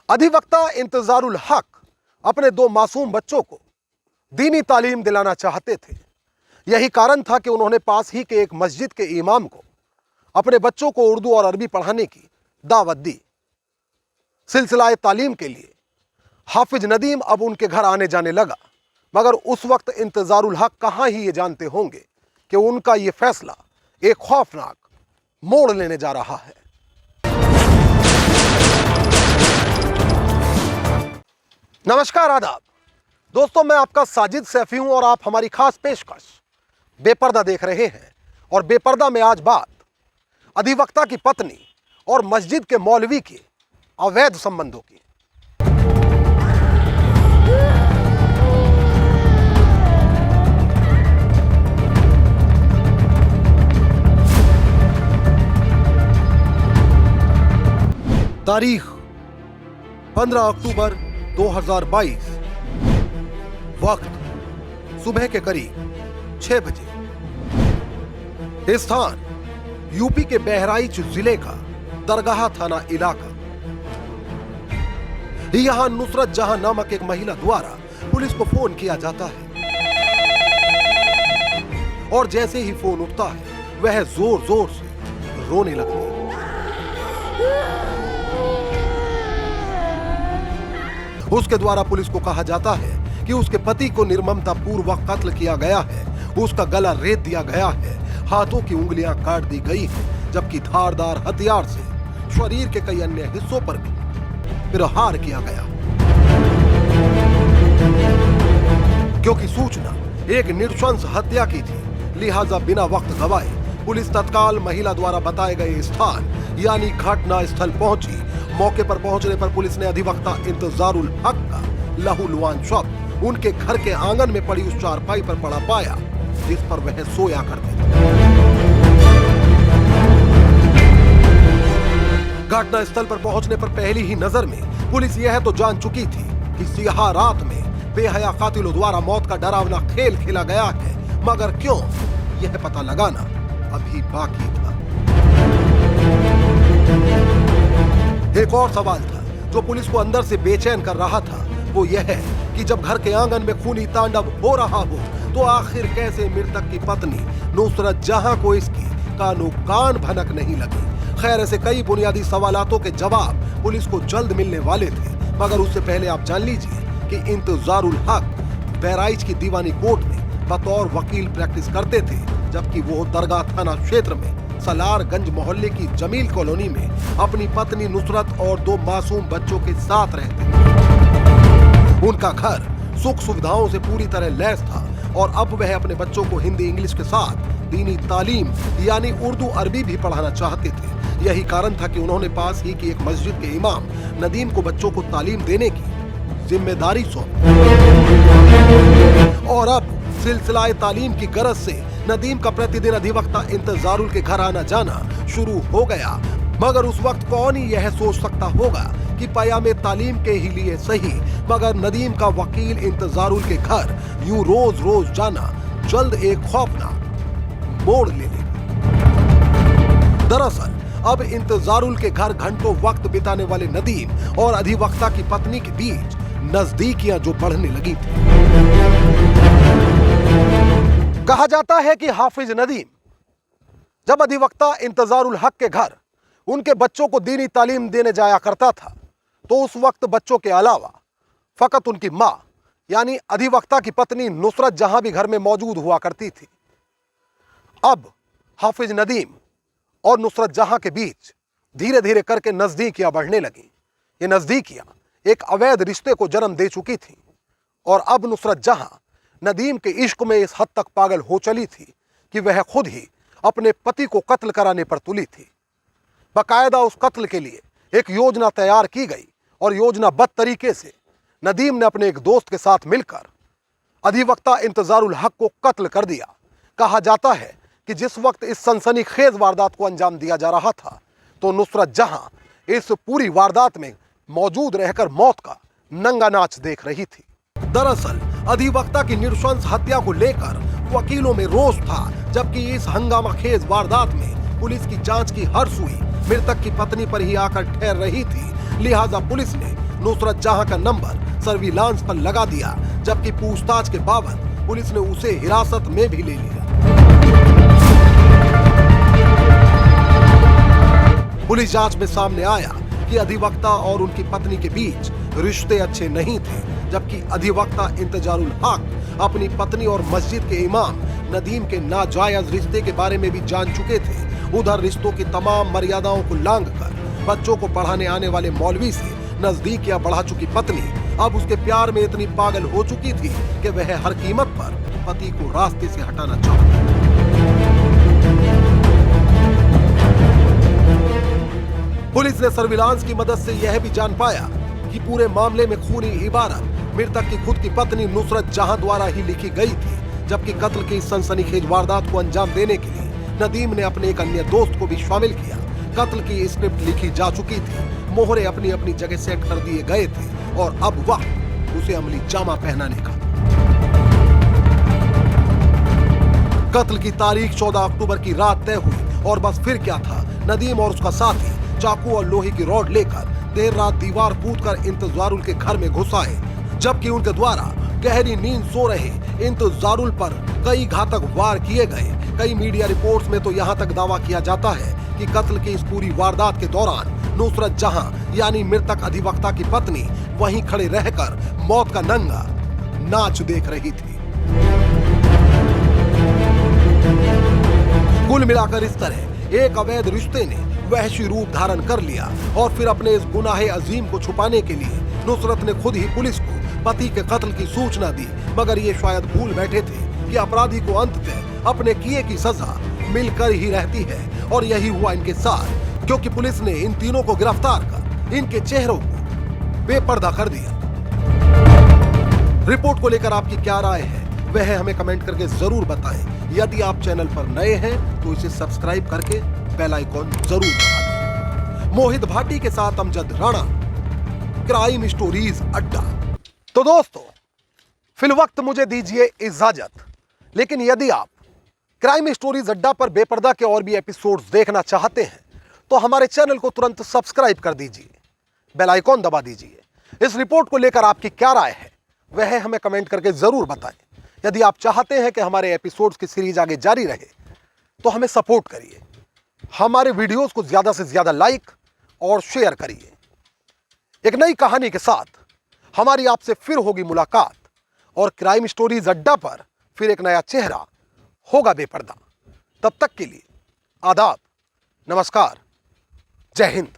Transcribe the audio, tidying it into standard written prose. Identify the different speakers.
Speaker 1: अधिवक्ता इंतजारुल हक अपने दो मासूम बच्चों को दीनी तालीम दिलाना चाहते थे। यही कारण था कि उन्होंने पास ही के एक मस्जिद के इमाम को अपने बच्चों को उर्दू और अरबी पढ़ाने की दावत दी। सिलसिला तालीम के लिए हाफिज नदीम अब उनके घर आने जाने लगा, मगर उस वक्त इंतजारुल हक कहाँ ही ये जानते होंगे कि उनका ये फैसला एक खौफनाक मोड़ लेने जा रहा है। नमस्कार, आदाब दोस्तों, मैं आपका साजिद सैफी हूं और आप हमारी खास पेशकश बेपर्दा देख रहे हैं। और बेपर्दा में आज बात अधिवक्ता की पत्नी और मस्जिद के मौलवी के अवैध संबंधों की। तारीख 15 अक्टूबर 2022, वक्त सुबह के करीब 6 बजे। स्थान यूपी के बहराइच जिले का दरगाह थाना इलाका। यहां नुसरत जहां नामक एक महिला द्वारा पुलिस को फोन किया जाता है और जैसे ही फोन उठता है वह जोर जोर से रोने लगती है। उसके द्वारा पुलिस को कहा जाता है कि उसके पति को निर्ममता पूर्वक कत्ल किया गया है, उसका गला रेत दिया गया है, हाथों की उंगलियां काट दी गई हैं, जबकि धारदार हथियार से शरीर के कई अन्य हिस्सों पर भी प्रहार किया गया। क्योंकि सूचना एक नृशंस हत्या की थी, लिहाजा बिना वक्त गवाए पुलिस तत्काल महिला द्वारा बताए गए स्थान यानी घटना स्थल पहुंची। मौके पर पहुंचने पर पुलिस ने अधिवक्ता इंतजारुल हक का लहूलुहान शव उनके घर के आंगन में पड़ी उस चारपाई पर पड़ा पाया जिस पर वह सोया करते थे। घटना स्थल पर पहुंचने पर पहली ही नजर में पुलिस यह तो जान चुकी थी कि सियाह रात में बेहया कातिलों द्वारा मौत का डरावना खेल खेला गया है, मगर क्यों, यह पता लगाना अभी बाकी था। एक और सवाल था जो पुलिस को अंदर से बेचैन कर रहा था, वो यह है कि जब घर के आंगन में खूनी तांडव हो रहा हो तो आखिर कैसे मृतक की पत्नी नुसरत जहां को इसकी कानो कान भनक नहीं लगी। खैर, ऐसे कई बुनियादी सवालों के जवाब पुलिस को जल्द मिलने वाले थे, मगर उससे पहले आप जान लीजिए कि इंतजारुल हक बहराइच की दीवानी कोर्ट में बतौर वकील प्रैक्टिस करते थे, जबकि वो दरगाह थाना क्षेत्र में सलारगंज मोहल्ले की जमील कॉलोनी में अपनी पत्नी नुसरत और दो मासूम बच्चों के साथ रहते थे। उनका घर सुख सुविधाओं से पूरी तरह लैस था और अब वह अपने बच्चों को हिंदी इंग्लिश के साथ दीनी तालीम यानी उर्दू अरबी भी पढ़ाना चाहते थे। यही कारण था कि उन्होंने पास ही की एक मस्जिद के इमाम नदीम को बच्चों को तालीम देने की जिम्मेदारी सौंपी। और अब सिलसिला तालीम की गरज से नदीम का प्रतिदिन अधिवक्ता इंतजारुल के घर आना जाना शुरू हो गया। मगर उस वक्त कौन ही यह सोच सकता होगा कि पयामे तालीम के ही लिए सही, मगर नदीम का वकील इंतजारुल के घर यूं रोज रोज जाना जल्द एक खौफनाक मोड़ ले लेगा। दरअसल अब इंतजारुल के घर घंटों वक्त बिताने वाले नदीम और अधिवक्ता की पत्नी के बीच नजदीकियां जो बढ़ने लगी थी। कहा जाता है कि हाफिज नदीम जब अधिवक्ता इंतजारुल हक के घर उनके बच्चों को दीनी तालीम देने जाया करता था तो उस वक्त बच्चों के अलावा फकत उनकी मां यानी अधिवक्ता की पत्नी नुसरत जहां भी घर में मौजूद हुआ करती थी। अब हाफिज नदीम और नुसरत जहां के बीच धीरे धीरे करके नजदीकियां बढ़ने लगी। ये नजदीकियां एक अवैध रिश्ते को जन्म दे चुकी थी और अब नुसरत जहां नदीम के इश्क में इस हद तक पागल हो चली थी कि वह खुद ही अपने पति को कत्ल कराने पर तुली थी। बाकायदा उस कत्ल के लिए एक योजना तैयार की गई और योजनाबद्ध तरीके से नदीम ने अपने एक दोस्त के साथ मिलकर अधिवक्ता इंतजारुल हक को कत्ल कर दिया। कहा जाता है कि जिस वक्त इस सनसनीखेज वारदात को अंजाम दिया जा रहा था तो नुसरत जहां इस पूरी वारदात में मौजूद रहकर मौत का नंगा नाच देख रही थी। दरअसल अधिवक्ता की नृशंस हत्या को लेकर वकीलों में रोष था, जबकि इस हंगामाखेज वारदात में पुलिस की जांच की हर सुई मृतक की पत्नी पर ही आकर ठहर रही थी। लिहाजा पुलिस ने नुसरत जहां का नंबर सर्विलांस पर लगा दिया, जबकि पूछताछ के बावजूद पुलिस ने उसे हिरासत में भी ले लिया। पुलिस जांच में सामने आया कि अधिवक्ता और उनकी पत्नी के बीच रिश्ते अच्छे नहीं थे, जबकि अधिवक्ता इंतजारुल हक अपनी पत्नी और मस्जिद के इमाम नदीम के नाजायज रिश्ते के बारे में भी जान चुके थे। उधर रिश्तों की तमाम मर्यादाओं को लांघकर बच्चों को पढ़ाने आने वाले मौलवी से नजदीकियां बढ़ा चुकी पत्नी अब उसके प्यार में इतनी पागल हो चुकी थी कि वह हर कीमत पर पति को रास्ते से हटाना चाहती। पुलिस ने सर्विलांस की मदद से यह भी जान पाया कि पूरे मामले में खूनी इबारत मृतक की खुद की पत्नी नुसरत जहां द्वारा ही लिखी गई थी, जबकि कत्ल की इस सनसनीखेज वारदात को अंजाम देने के लिए नदीम ने अपने एक अन्य दोस्त को भी शामिल किया। कत्ल की स्क्रिप्ट लिखी जा चुकी थी, मोहरे अपनी अपनी जगह सेट कर दिए गए थे और अब वक्त उसे अमली जामा पहनाने का। कत्ल की तारीख 14 अक्टूबर की रात तय हुई और बस फिर क्या था, नदीम और उसका साथी चाकू और लोहे की रॉड लेकर देर रात दीवार कूदकर इंतजारुल के घर में घुस आए, जबकि उनके द्वारा गहरी नींद सो रहे इंतजारुल पर कई घातक वार किए गए। कई मीडिया रिपोर्ट्स में तो यहां तक दावा किया जाता है कि कत्ल की इस पूरी वारदात के दौरान नुसरत जहां यानी मृतक अधिवक्ता की पत्नी वहीं खड़े रहकर मौत का नंगा नाच देख रही थी। कुल मिलाकर इस तरह एक अवैध रिश्ते ने वहशी रूप धारण कर लिया और फिर अपने इस गुनाहे अजीम को छुपाने के लिए नुसरत ने खुद ही पुलिस को पति के कत्ल की सूचना दी, मगर ये शायद भूल बैठे थे कि अपराधी को अंततः अपने किए की सजा मिलकर ही रहती है। और यही हुआ इनके साथ, क्योंकि पुलिस ने इन तीनों को गिरफ्तार कर इनके चेहरों को बेपर्दा कर दिया। रिपोर्ट को लेकर आपकी क्या राय है वह हमें कमेंट करके जरूर बताएं। यदि आप चैनल पर नए हैं तो इसे सब्सक्राइब करके बेल आइकॉन जरूर दबा दें। मोहित भाटी के साथ अमजद राणा, क्राइम स्टोरीज अड्डा। तो दोस्तों, फिलवक्त मुझे दीजिए इजाजत, लेकिन यदि आप क्राइम स्टोरीज अड्डा पर बेपर्दा के और भी एपिसोड्स देखना चाहते हैं तो हमारे चैनल को तुरंत सब्सक्राइब कर दीजिए, बेल आइकॉन दबा दीजिए। इस रिपोर्ट को लेकर आपकी क्या राय है वह हमें कमेंट करके जरूर बताएं। यदि आप चाहते हैं कि हमारे एपिसोड्स की सीरीज आगे जारी रहे तो हमें सपोर्ट करिए, हमारे वीडियोस को ज्यादा से ज्यादा लाइक और शेयर करिए। एक नई कहानी के साथ हमारी आपसे फिर होगी मुलाकात और क्राइम स्टोरीज अड्डा पर फिर एक नया चेहरा होगा बेपर्दा। तब तक के लिए आदाब, नमस्कार, जय हिंद।